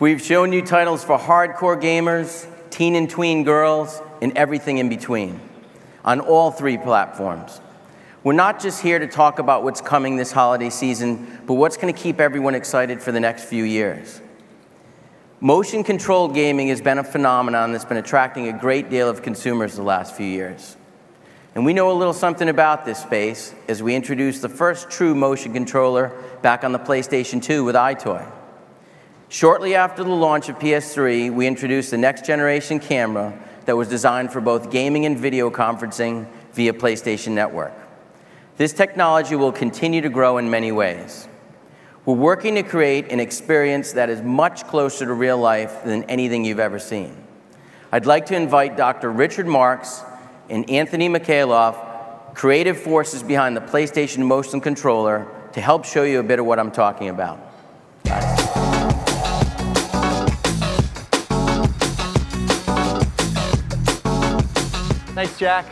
We've shown you titles for hardcore gamers, teen and tween girls, and everything in between, on all 3 platforms. We're not just here to talk about what's coming this holiday season, but what's going to keep everyone excited for the next few years. Motion-controlled gaming has been a phenomenon that's been attracting a great deal of consumers the last few years. And we know a little something about this space as we introduced the first true motion controller back on the PlayStation 2 with iToy. Shortly after the launch of PS3, we introduced the next-generation camera that was designed for both gaming and video conferencing via PlayStation Network. This technology will continue to grow in many ways. We're working to create an experience that is much closer to real life than anything you've ever seen. I'd like to invite Dr. Richard Marks and Anthony Mikhailov, creative forces behind the PlayStation Motion Controller, to help show you a bit of what I'm talking about. Thanks, Jack.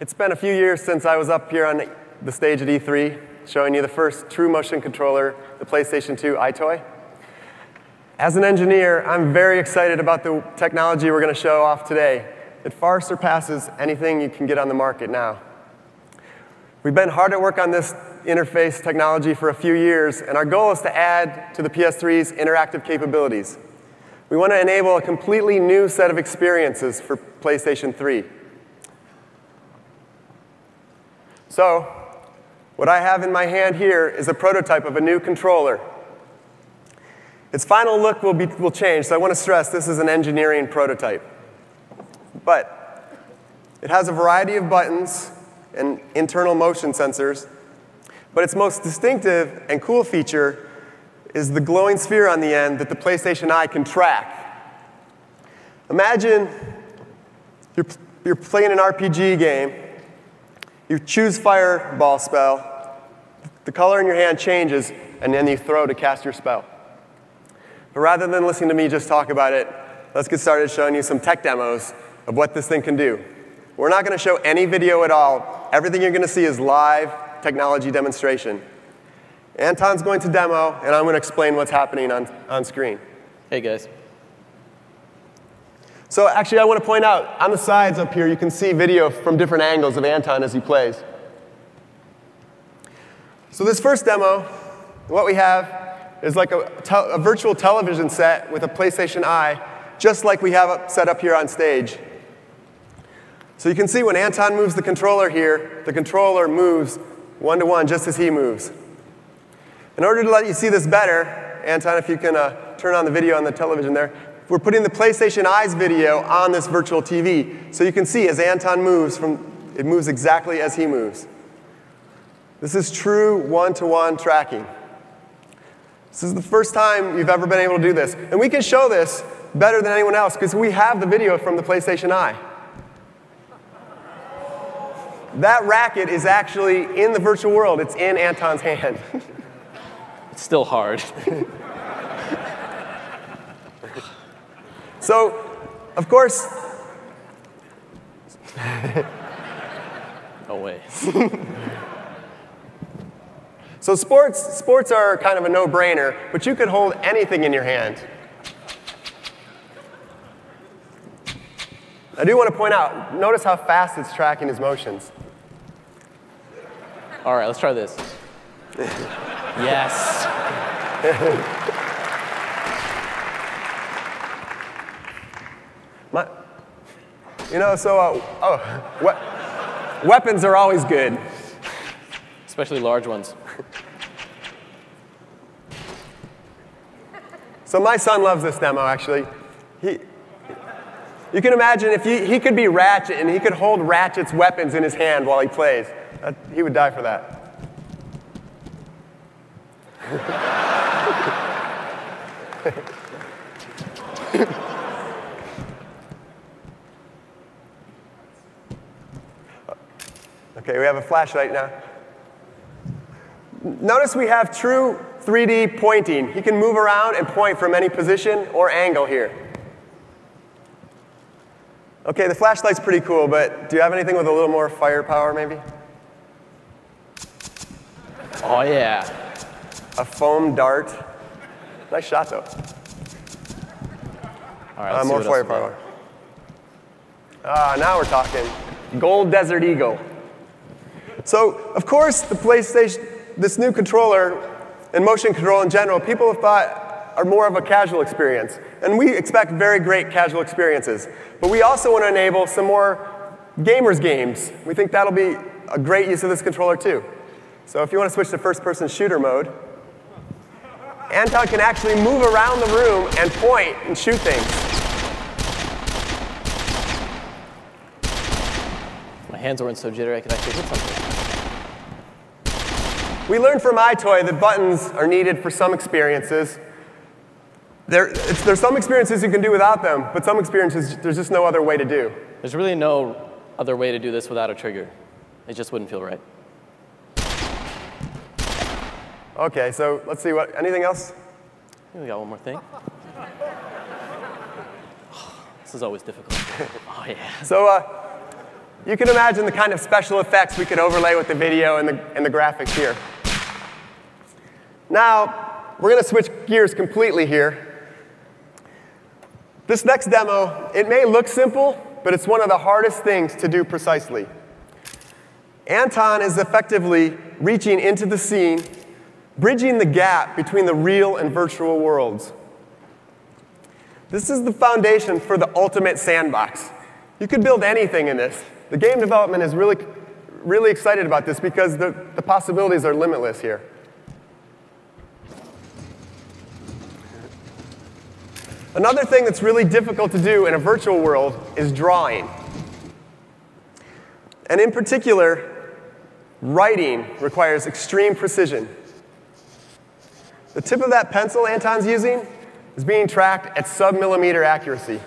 It's been a few years since I was up here on the stage at E3, showing you the first true motion controller, the PlayStation 2 iToy. As an engineer, I'm very excited about the technology we're going to show off today. It far surpasses anything you can get on the market now. We've been hard at work on this interface technology for a few years, and our goal is to add to the PS3's interactive capabilities. We want to enable a completely new set of experiences for PlayStation 3. So, what I have in my hand here is a prototype of a new controller. Its final look will change, so I want to stress this is an engineering prototype. But it has a variety of buttons and internal motion sensors. But its most distinctive and cool feature is the glowing sphere on the end that the PlayStation Eye can track. Imagine you're playing an RPG game. You choose Fireball spell. The color in your hand changes, and then you throw to cast your spell. But rather than listening to me just talk about it, let's get started showing you some tech demos of what this thing can do. We're not going to show any video at all. Everything you're going to see is live technology demonstration. Anton's going to demo, and I'm going to explain what's happening on screen. Hey, guys. So actually, I want to point out, on the sides up here, you can see video from different angles of Anton as he plays. So this first demo, what we have is like a virtual television set with a PlayStation Eye, just like we have set up here on stage. So you can see when Anton moves the controller here, the controller moves one-to-one just as he moves. In order to let you see this better, Anton, if you can turn on the video on the television there, we're putting the PlayStation Eye's video on this virtual TV. So you can see as Anton moves, it moves exactly as he moves. This is true one-to-one tracking. This is the first time you've ever been able to do this. And we can show this better than anyone else because we have the video from the PlayStation Eye. That racket is actually in the virtual world. It's in Anton's hand. It's still hard. So, of course, No way. So sports are kind of a no-brainer, but you could hold anything in your hand. I do want to point out, notice how fast it's tracking his motions. All right, let's try this. Yes. Weapons are always good. Especially large ones. So my son loves this demo, actually. You can imagine if he could be Ratchet and he could hold Ratchet's weapons in his hand while he plays. He would die for that. Okay, we have a flashlight now. Notice we have true 3D pointing. He can move around and point from any position or angle here. Okay, the flashlight's pretty cool, but do you have anything with a little more firepower, maybe? Oh, yeah. A foam dart. Nice shot, though. All right, let's More see what else we firepower. got. Now we're talking. Gold Desert Eagle. So, of course, the PlayStation, this new controller, and motion control in general, people have thought are more of a casual experience. And we expect very great casual experiences. But we also want to enable some more gamers games. We think that'll be a great use of this controller, too. So if you want to switch to first-person shooter mode, Anton can actually move around the room and point and shoot things. My hands weren't so jittery I could actually hit something. We learned from iToy that buttons are needed for some experiences. There's some experiences you can do without them, but some experiences there's just no other way to do. There's really no other way to do this without a trigger. It just wouldn't feel right. OK, so let's see what. Anything else? I think we got one more thing. This is always difficult. Oh, yeah. So you can imagine the kind of special effects we could overlay with the video and the graphics here. Now, we're going to switch gears completely here. This next demo, it may look simple, but it's one of the hardest things to do precisely. Anton is effectively reaching into the scene, bridging the gap between the real and virtual worlds. This is the foundation for the ultimate sandbox. You could build anything in this. The game development is really excited about this because the possibilities are limitless here. Another thing that's really difficult to do in a virtual world is drawing. And in particular, writing requires extreme precision. The tip of that pencil Anton's using is being tracked at sub-millimeter accuracy.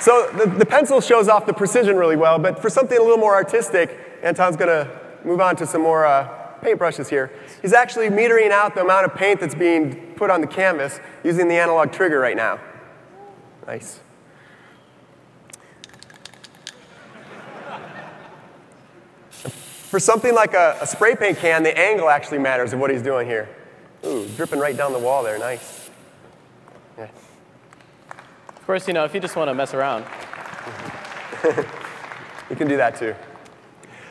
So the pencil shows off the precision really well, but for something a little more artistic, Anton's going to move on to some more paintbrushes here. He's actually metering out the amount of paint that's being put on the canvas using the analog trigger right now. Nice. For something like a spray paint can, the angle actually matters of what he's doing here. Ooh, dripping right down the wall there. Nice. Yeah. Of course, you know, if you just want to mess around. You can do that, too.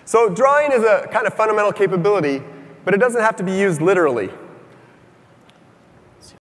So drawing is a kind of fundamental capability, but it doesn't have to be used literally.